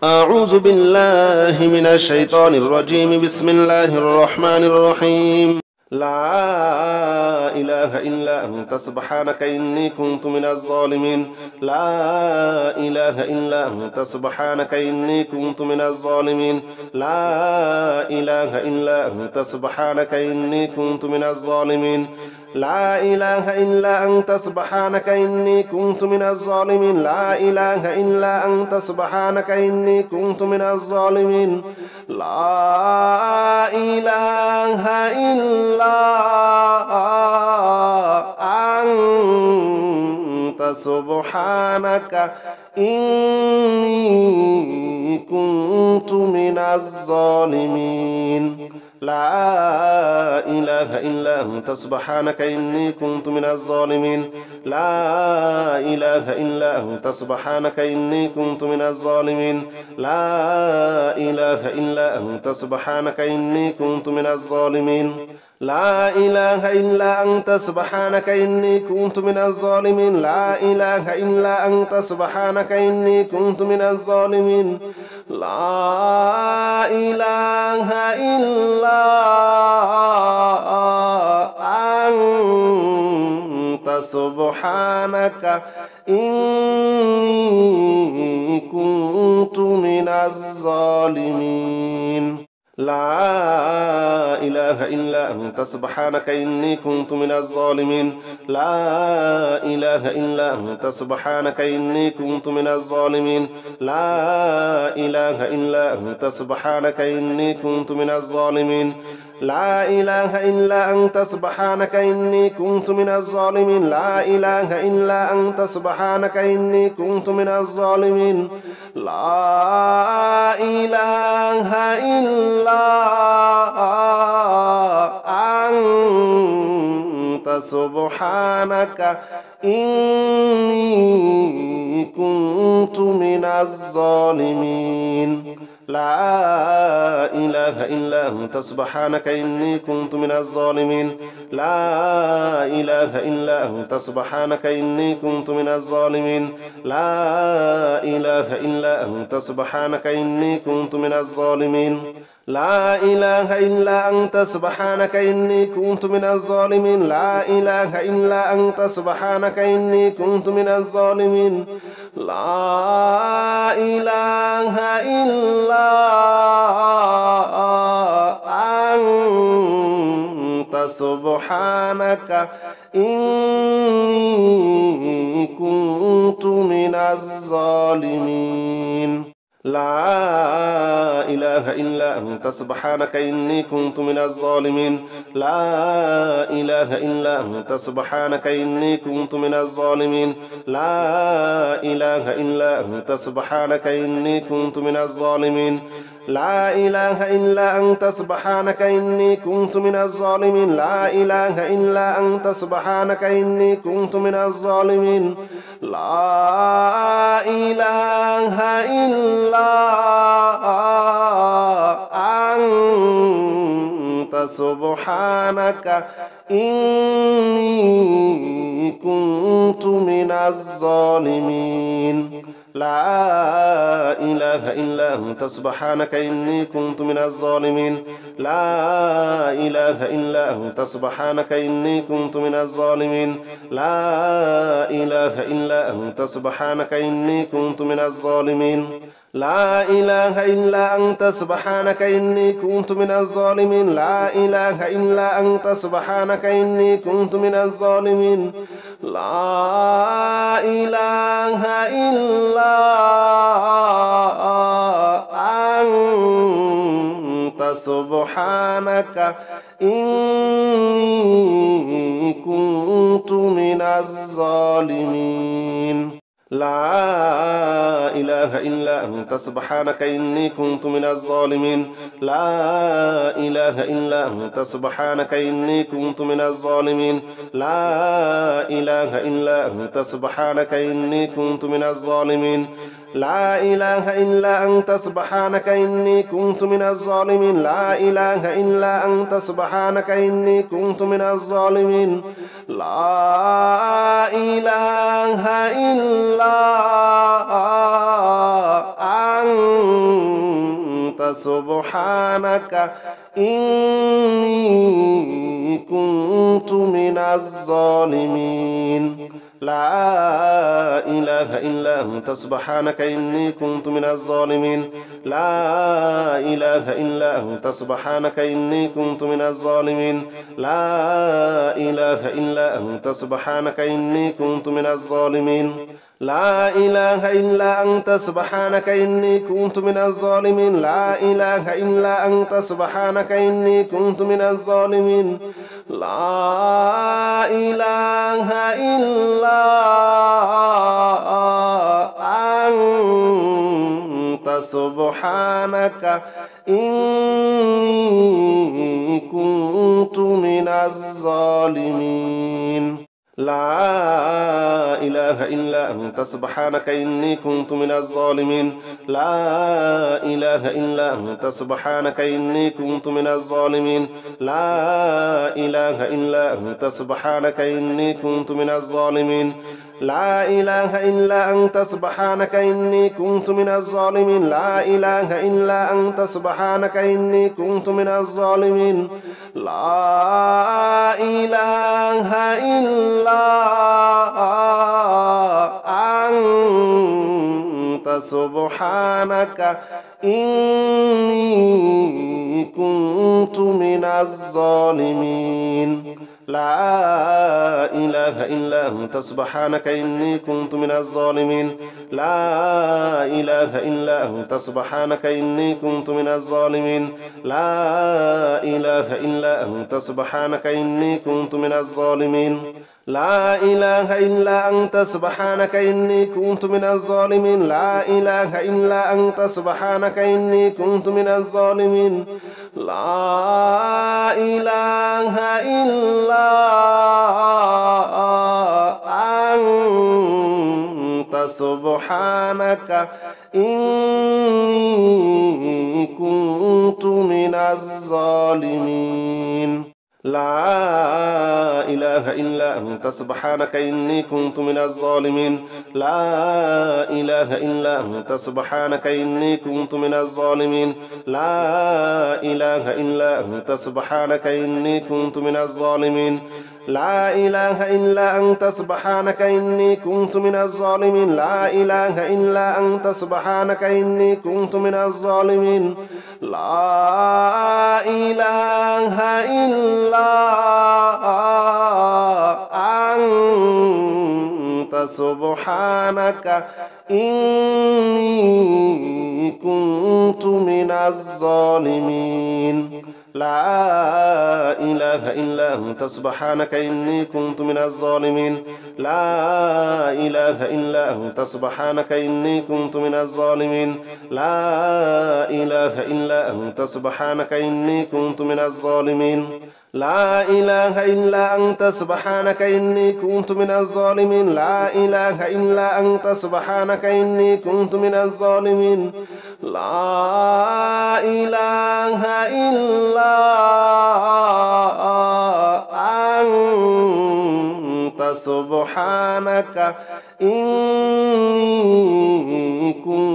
أعوذ بالله من الشيطان الرجيم. بسم الله الرحمن الرحيم. لا إله إلا أنت سبحانك إني كنت من الظالمين. لا إله إلا أنت سبحانك إني كنت من الظالمين. لا إله إلا أنت سبحانك إني كنت من الظالمين. لا إله إلا أنت سبحانك إني كنت من الظالمين. لا إله إلا أنت سبحانك إني كنت من الظالمين. لا إله إلا أنت سبحانك إني كنت من الظالمين. لا إله إلا أنت سبحانك إني كنت من الظالمين. لا إله إلا أنت سبحانك إني كنت من الظالمين. لا إله إلا أنت سبحانك إني كنت من الظالمين. لا إله إلا أنت سبحانك إني كنت من الظالمين. لا إله إلا أنت سبحانك إني كنت من الظالمين. لا إله إلا أنت سبحانك إني كنت من الظالمين. لا إله إلا أنت سبحانك إني كنت من الظالمين. لا إله إلا أنت سبحانك إني كنت من الظالمين. لا إله إلا أنت سبحانك إني كنت من الظالمين. لا إله إلا أنت سبحانك إني كنت من الظالمين. لا إله إلا أنت سبحانك إني كنت من الظالمين. لا إله إلا أنت سبحانك إني كنت من الظالمين. لا إله إلا أنت سبحانك إني كنت من الظالمين. لا إله إلا أنت سبحانك إني كنت من الظالمين. لا إله إلا أنت سبحانك إني كنت من الظالمين. لا إله إلا أنت سبحانك إني كنت من الظالمين. لا إله إلا أنت سبحانك إني كنت من الظالمين. لا إله إلا أنت سبحانك إني كنت من الظالمين. لا إله إلا أنت سبحانك إني كنت من الظالمين. لا إله إلا أنت سبحانك إني كنت من الظالمين. لا إله إلا أنت سبحانك إني كنت من الظالمين. لا إله إلا أنت سبحانك إني كنت من الظالمين. لا إله إلا أنت سبحانك إني كنت من الظالمين. لا إله إلا أنت سبحانك إني كنت من الظالمين. لا إله إلا أنت سبحانك إني كنت من الظالمين. لا إله إلا أنت سبحانك إني كنت من الظالمين. لا إله إلا أنت سبحانك إني كنت من الظالمين. لا إله إلا أنت سبحانك إني كنت من الظالمين. لا إله إلا أنت سبحانك إني كنت من الظالمين. لا إله إلا أنت سبحانك إني كنت من الظالمين. لا إله إلا أنت سبحانك إني كنت من الظالمين. لا إله إلا أنت سبحانك إني كنت من الظالمين. لا إله إلا أنت سبحانك إني كنت من الظالمين. لا إله إلا أنت سبحانك إني كنت من الظالمين. لا إله إلا أنت سبحانك إني كنت من الظالمين. لا إله إلا أنت سبحانك إني كنت من الظالمين لا إله إلا أنت سبحانك إني كنت من الظالمين لا إله إلا أنت سبحانك إني كنت من الظالمين لا إله إلا أنت سبحانك إني كنت من الظالمين لا إله إلا أنت سبحانك إني كنت من الظالمين لا إله إلا أنت سبحانك إني كنت من الظالمين لا إله إلا أنت سبحانك إني كنت من الظالمين لا إله إلا أنت سبحانك إني كنت من الظالمين لا إله إلا أنت سبحانك إني كنت من الظالمين لا إله إلا أنت سبحانك إني كنت من الظالمين لا إله إلا أنت سبحانك إني كنت من الظالمين لا إله إلا أنت سبحانك إني كنت من الظالمين لا إله إلا أنت سبحانك إني كنت من الظالمين لا إله إلا أنت سبحانك إني كنت من الظالمين لا إله إلا أنت سبحانك إني كنت من الظالمين لا إله إلا أنت سبحانك إني كنت من الظالمين لا إله إلا أنت سبحانك إني كنت من الظالمين لا إله إلا أنت سبحانك إني كنت من الظالمين لا إله إلا أنت سبحانك إني كنت من الظالمين لا إله إلا أنت سبحانك إني كنت من الظالمين لا إله إلا أنت سبحانك إني كنت من الظالمين لا إله إلا أنت سبحانك إني كنت من الظالمين لا إله إلا أنت سبحانك إني كنت من الظالمين لا إله إلا أنت سبحانك إني كنت من الظالمين لا إله إلا أنت سبحانك إني كنت من الظالمين لا إله إلا أنت سبحانك إني كنت من الظالمين لا إله إلا أنت سبحانك إني كنت من الظالمين لا إله إلا أنت سبحانك إني كنت من الظالمين لا إله إلا أنت سبحانك إني كنت من الظالمين لا إله إلا أنت سبحانك إني كنت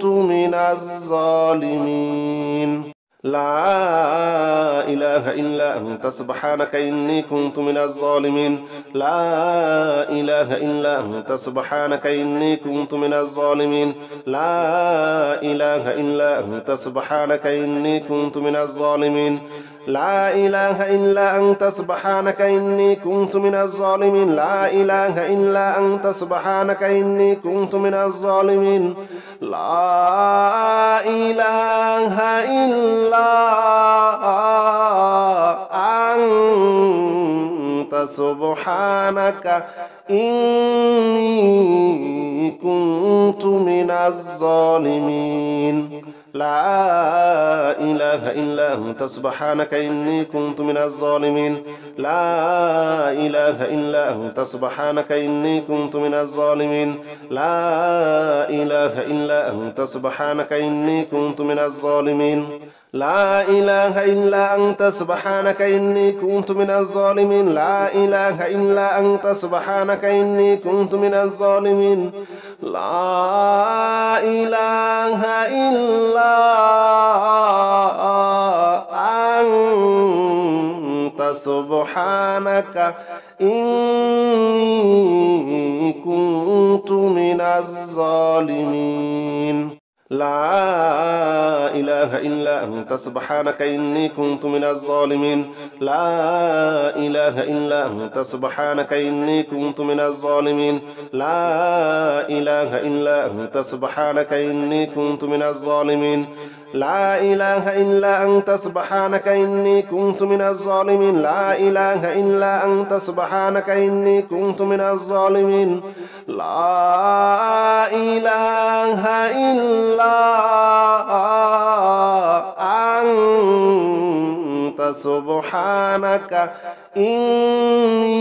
من الظالمين لا إله إلا أنت سبحانك إني كنت من الظالمين لا إله إلا أنت سبحانك إني كنت من الظالمين لا إله إلا أنت سبحانك إني كنت من الظالمين لا إله إلا أنت سبحانك إني كنت من الظالمين لا إله إلا أنت سبحانك إني كنت من الظالمين لا إله إلا أنت سبحانك إني كنت من الظالمين لا إله إلا أنت سبحانك إني كنت من الظالمين لا إله إلا أنت سبحانك إني كنت من الظالمين لا إله إلا أنت سبحانك إني كنت من الظالمين لا إله إلا أنت سبحانك إني كنت من الظالمين لا إله إلا أنت سبحانك إني كنت من الظالمين لا إله إلا أنت سبحانك إني كنت من الظالمين لا إله إلا أنت سبحانك إني كنت من الظالمين لا إله إلا أنت سبحانك إني كنت من الظالمين لا إله إلا أنت سبحانك إني كنت من الظالمين لا إله إلا أنت سبحانك إني كنت من الظالمين لا إله إلا أنت سبحانك إني كنت من الظالمين لا إله إلا أنت سبحانك إني كنت من الظالمين لا إله إلا أنت سبحانك إني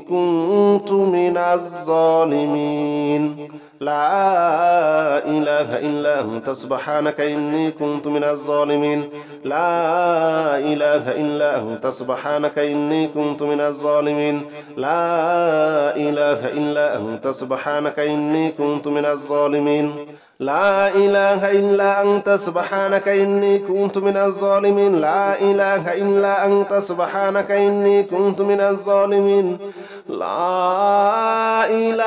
كنت من الظالمين لا إله إلا أنت سبحانك إني كنت من الظالمين لا إله إلا أنت سبحانك إني كنت من الظالمين لا إله إلا أنت سبحانك إني كنت من الظالمين لا إله إلا أنت سبحانك إني كنت من الظالمين لا إله إلا أنت سبحانك إني كنت من الظالمين لا إله إلا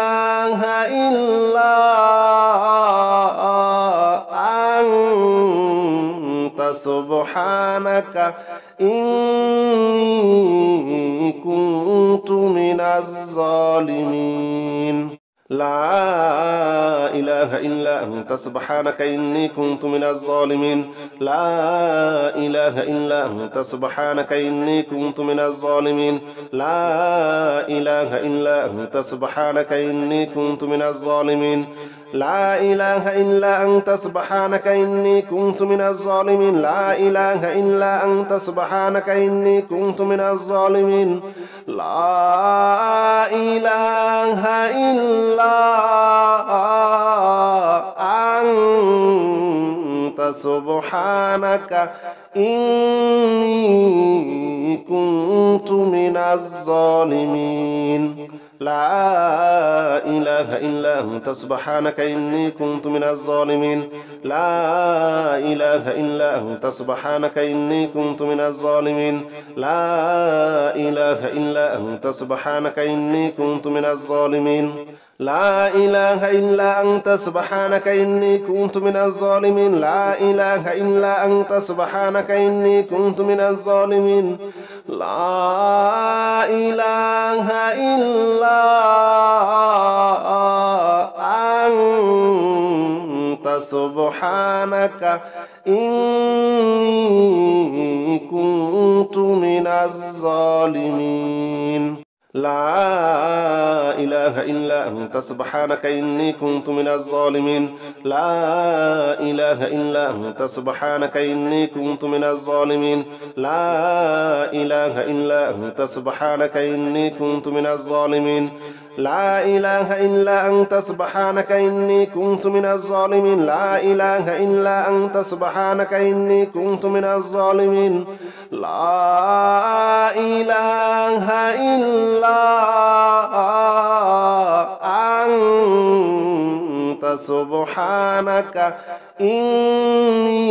أنت سبحانك إني كنت من الظالمين لا إله إلا أنت سبحانك إني كنت من الظالمين لا إله إلا أنت سبحانك إني كنت من الظالمين لا إله إلا أنت سبحانك إني كنت من الظالمين لا إله إلا أنت سبحانك إني كنت من الظالمين لا إله إلا أنت سبحانك إني كنت من الظالمين لا إله إلا أنت سبحانك إني كنت من الظالمين لا إله إلا أنت سبحانك إني كنت من الظالمين لا إله إلا أنت سبحانك إني كنت من الظالمين لا إله إلا أنت سبحانك إني كنت من الظالمين لا إله إلا أنت سبحانك إني كنت من الظالمين لا إله إلا أنت سبحانك إني كنت من الظالمين لا إله إلا أنت سبحانك إني كنت من الظالمين لا إله إلا أنت سبحانك إني كنت من الظالمين لا إله إلا أنت سبحانك إني كنت من الظالمين لا إله إلا أنت سبحانك إني كنت من الظالمين لا إله إلا أنت سبحانك إني كنت من الظالمين لا إله إلا أنت سبحانك إني كنت من الظالمين لا إله إلا أنت سبحانك إني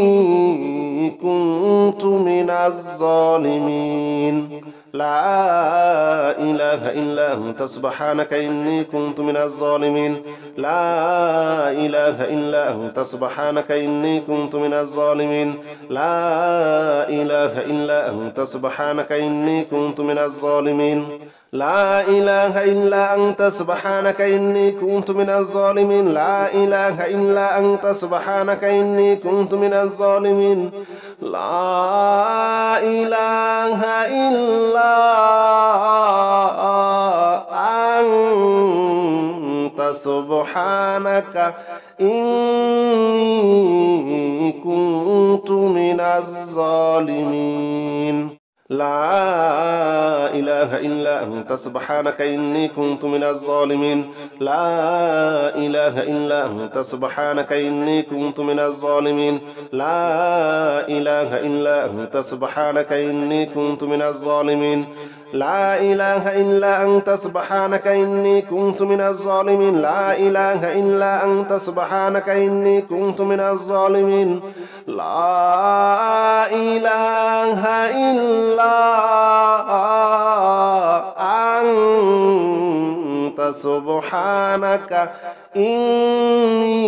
كنت من الظالمين لا إله إلا أنت سبحانك إني كنت من الظالمين لا إله إلا أنت سبحانك إني كنت من الظالمين لا إله إلا أنت سبحانك إني كنت من الظالمين لا إله إلا أنت سبحانك إني كنت من الظالمين لا إله إلا أنت سبحانك إني كنت من الظالمين لا إله إلا أنت سبحانك إني كنت من الظالمين لا إله إلا أنت سبحانك إني كنت من الظالمين لا إله إلا أنت سبحانك إني كنت من الظالمين لا إله إلا أنت سبحانك إني كنت من الظالمين لا إله إلا أنت سبحانك إني كنت من الظالمين لا إله إلا أنت سبحانك إني كنت من الظالمين لا إله إلا أنت سبحانك إني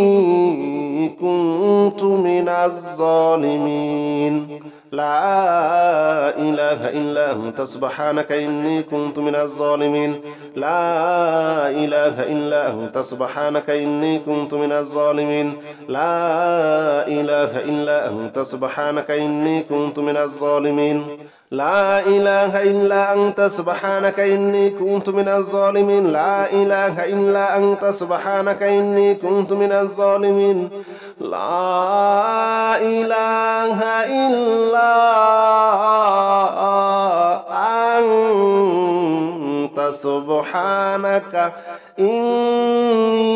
كنت من الظالمين لا إله إلا أنت سبحانك إني كنت من الظالمين لا إله إلا أنت سبحانك إني كنت من الظالمين لا إله إلا أنت سبحانك إني كنت من الظالمين لا إله إلا أنت سبحانك إني كنت من الظالمين لا إله إلا أنت سبحانك إني كنت من الظالمين لا إله إلا أنت سبحانك إني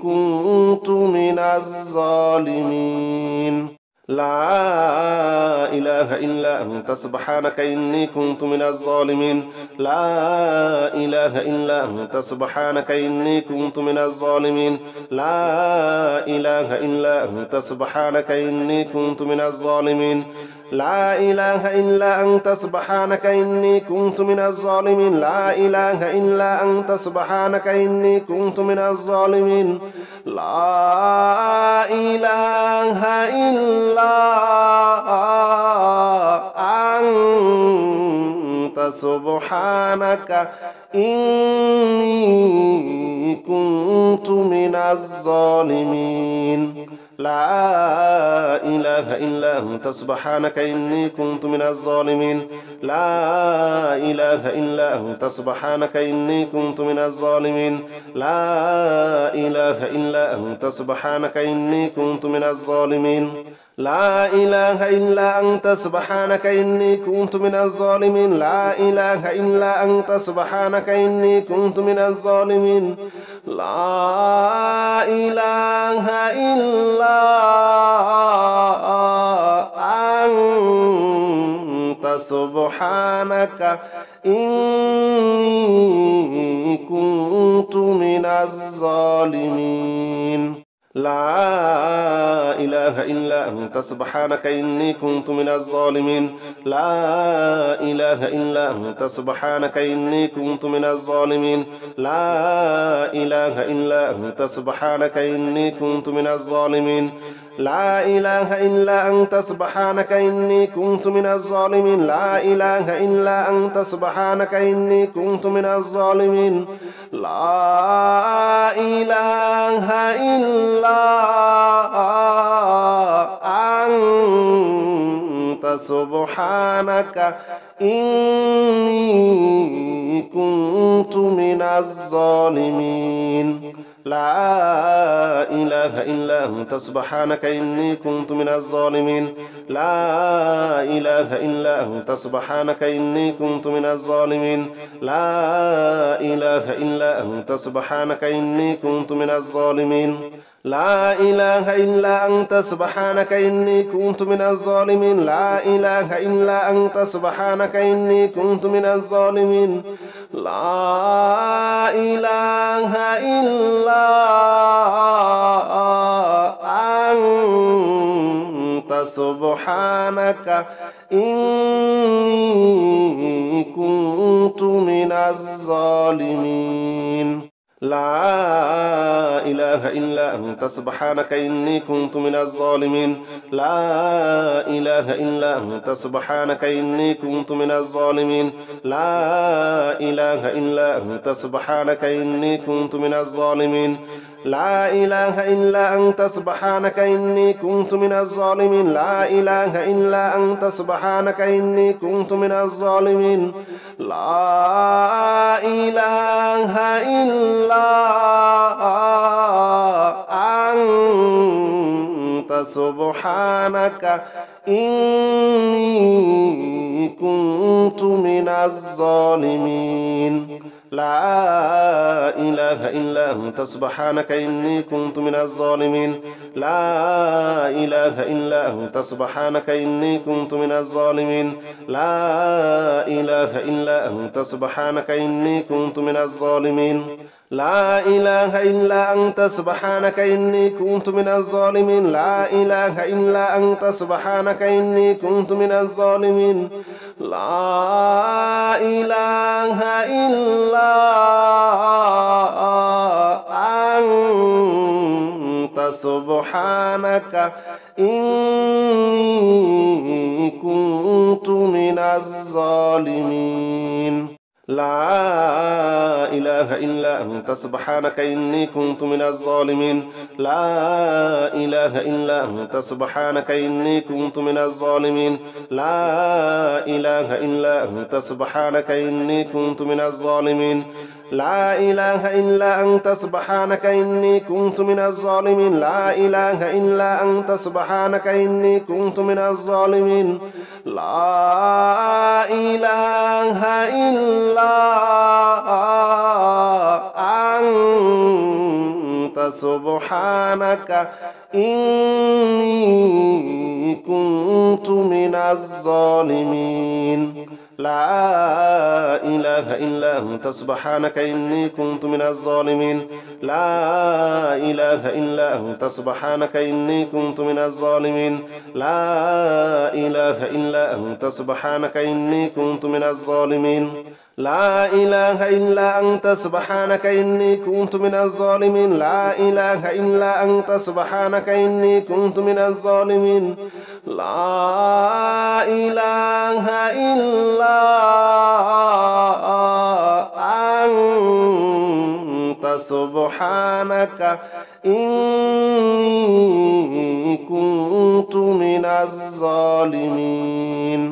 كنت من الظالمين لا إله إلا أنت سبحانك إني كنت من الظالمين لا إله إلا أنت سبحانك إني كنت من الظالمين لا إله إلا أنت سبحانك إني كنت من الظالمين لا إله إلا أنت سبحانك إني كنت من الظالمين لا إله إلا أنت سبحانك إني كنت من الظالمين لا إله إلا أنت سبحانك إني كنت من الظالمين لا إله إلا أنت سبحانك إني كنت من الظالمين لا إله إلا أنت سبحانك إني كنت من الظالمين لا إله إلا أنت سبحانك إني كنت من الظالمين لا إله إلا أنت سبحانك إني كنت من الظالمين لا إله إلا أنت سبحانك إني كنت من الظالمين لا إله إلا أنت سبحانك إني كنت من الظالمين لا إله إلا أنت سبحانك إني كنت من الظالمين لا إله إلا أنت سبحانك إني كنت من الظالمين لا إله إلا أنت سبحانك إني كنت من الظالمين لا إله إلا أنت سبحانك إني كنت من الظالمين لا إله إلا أنت سبحانك إني كنت من الظالمين لا إله إلا أنت سبحانك إني كنت من الظالمين لا إله إلا أنت سبحانك إني كنت من الظالمين لا إله إلا أنت سبحانك إني كنت من الظالمين لا إله إلا أنت سبحانك إني كنت من الظالمين لا إله إلا أنت سبحانك إني كنت من الظالمين لا إله إلا أنت سبحانك إني كنت من الظالمين لا إله إلا أنت سبحانك إني كنت من الظالمين لا إله إلا أنت سبحانك إني كنت من الظالمين لا إله إلا أنت سبحانك إني كنت من الظالمين لا إله إلا أنت سبحانك إني كنت من الظالمين لا إله إلا أنت سبحانك إني كنت من الظالمين لا إله إلا أنت سبحانك إني كنت من الظالمين لا إله إلا أنت سبحانك إني كنت من الظالمين لا إله إلا أنت سبحانك إني كنت من الظالمين لا إله إلا أنت سبحانك إني كنت من الظالمين لا إله إلا أنت سبحانك إني كنت من الظالمين لا إله إلا أنت سبحانك إني كنت من الظالمين لا إله إلا أنت سبحانك إني كنت من الظالمين لا إله إلا أنت سبحانك إني كنت من الظالمين لا إله إلا أنت سبحانك إني كنت من الظالمين لا إله إلا أنت سبحانك إني كنت من الظالمين لا إله إلا أنت سبحانك إني كنت من الظالمين لا إله إلا أنت سبحانك إني كنت من الظالمين لا إله إلا أنت سبحانك إني كنت من الظالمين لا إله إلا أنت سبحانك إني كنت من الظالمين لا إله إلا أنت سبحانك إني كنت من الظالمين لا إله إلا أنت سبحانك إني كنت من الظالمين لا إله إلا أنت سبحانك إني كنت من الظالمين لا إله إلا أنت سبحانك إني كنت من الظالمين لا إله إلا أنت سبحانك إني كنت من الظالمين لا إله إلا أنت سبحانك إني كنت من الظالمين.